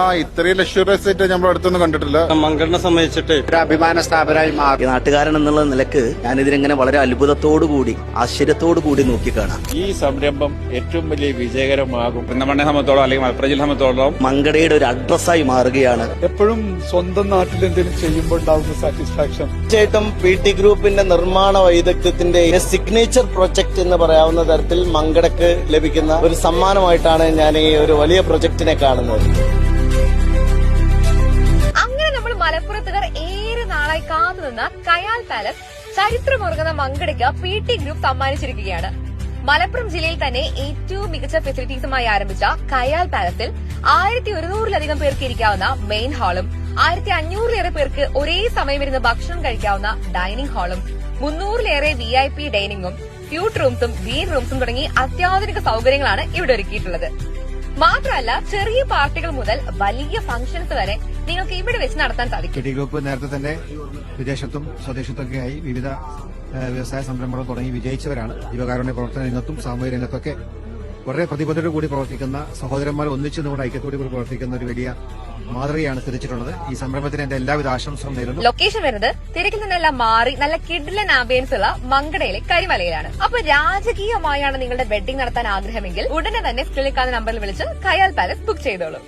ഇത്രയും ലക്ഷറിയസ് ആയിട്ട് നമ്മൾ അടുത്തൊന്നും കണ്ടിട്ടില്ല. മങ്കടിനെ സംബന്ധിച്ചിട്ട് ഒരു അഭിമാന സ്ഥാപനമായി മാറി. നാട്ടുകാരൻ എന്നുള്ള നിലക്ക് ഞാനിതിനെങ്ങനെ വളരെ അത്ഭുതത്തോടുകൂടി ആശ്ചര്യത്തോടുകൂടി നോക്കിക്കാണാം. ഈ സംരംഭം ഏറ്റവും വലിയ വിജയകരമാകും. പെരിന്തൽമണ്ണയെ സംബന്ധിച്ചോളം അല്ലെങ്കിൽ മലപ്പുറം ജില്ലയെ സംബന്ധിച്ചോളം മങ്കടയുടെ ഒരു അഡ്രസ്സായി മാറുകയാണ്. എപ്പോഴും സ്വന്തം നാട്ടിൽ എന്തെങ്കിലും ചെയ്യുമ്പോൾ ഉണ്ടാകുന്ന സാറ്റിസ്ഫാക്ഷൻ. തീർച്ചയായിട്ടും PT ഗ്രൂപ്പിന്റെ നിർമ്മാണ വൈദഗ്ധ്യത്തിന്റെ സിഗ്നേച്ചർ പ്രൊജക്ട് എന്ന് പറയാവുന്ന തരത്തിൽ മങ്കടക്ക് ലഭിക്കുന്ന ഒരു സമ്മാനമായിട്ടാണ് ഞാൻ ഈ ഒരു വലിയ പ്രൊജക്ടിനെ കാണുന്നത്. മലപ്പുറത്തുകാർ ഏറെ നാളായി കാത്തുനിന്ന കയാൽ പാലസ് ചരിത്രമുറങ്ങുന്ന മങ്കടയ്ക്ക് PT ഗ്രൂപ്പ് സമ്മാനിച്ചിരിക്കുകയാണ്. മലപ്പുറം ജില്ലയിൽ തന്നെ ഏറ്റവും മികച്ച ഫെസിലിറ്റീസുമായി ആരംഭിച്ച കയാൽ പാലസിൽ 1100-ലധികം പേർക്ക് ഇരിക്കാവുന്ന മെയിൻ ഹാളും 1500-ലേറെ പേർക്ക് ഒരേ സമയം ഇരുന്ന് ഭക്ഷണം കഴിക്കാവുന്ന ഡൈനിങ് ഹാളും 300-ലേറെ VIP ഡൈനിങ്ങും സ്യൂട്ട് റൂംസും ഗ്രീൻ റൂംസും തുടങ്ങി അത്യാധുനിക സൗകര്യങ്ങളാണ് ഇവിടെ ഒരുക്കിയിട്ടുള്ളത്. മാത്രമല്ല ചെറിയ പാർട്ടികൾ മുതൽ വലിയ ഫംഗ്ഷൻസ് വരെ നിങ്ങൾക്ക് ഇവിടെ വെച്ച് നടത്താൻ സാധിക്കും. PT ഗ്രൂപ്പ് നേരത്തെ തന്നെ വിദേശത്തും സ്വദേശത്തൊക്കെയായി വിവിധ വ്യവസായ സംരംഭങ്ങൾ തുടങ്ങി വിജയിച്ചവരാണ്. ജീവകാരുണ്യ പ്രവർത്തന രംഗത്തും സാമൂഹ്യ രംഗത്തൊക്കെ വളരെ പ്രതിബദ്ധതയോട് കൂടി പ്രവർത്തിക്കുന്ന സഹോദരന്മാർ ഒന്നിച്ചു നമ്മുടെ ഐക്യത്തോടു കൂടി പ്രവർത്തിക്കുന്ന ഒരു വലിയ മാതൃകയാണ് സ്ഥിതിച്ചിട്ടുള്ളത്. ഈ സംരംഭത്തിന് എന്റെ എല്ലാവിധ ആശംസകളും നേരുന്നു. ലൊക്കേഷൻ വരുന്നത് തിരക്കിൽ നിന്നെല്ലാം മാറി നല്ല കിഡ്ലൻ ആംബിയൻസ് ഉള്ള മങ്കടയിലെ കരിമലയിലാണ്. അപ്പൊ രാജകീയമായാണ് നിങ്ങളുടെ വെഡിംഗ് നടത്താൻ ആഗ്രഹമെങ്കിൽ ഉടനെ തന്നെ സ്ക്രീനിൽ കാണുന്ന നമ്പറിൽ വിളിച്ച് കയാൽ പാലസ് ബുക്ക് ചെയ്തോളൂ.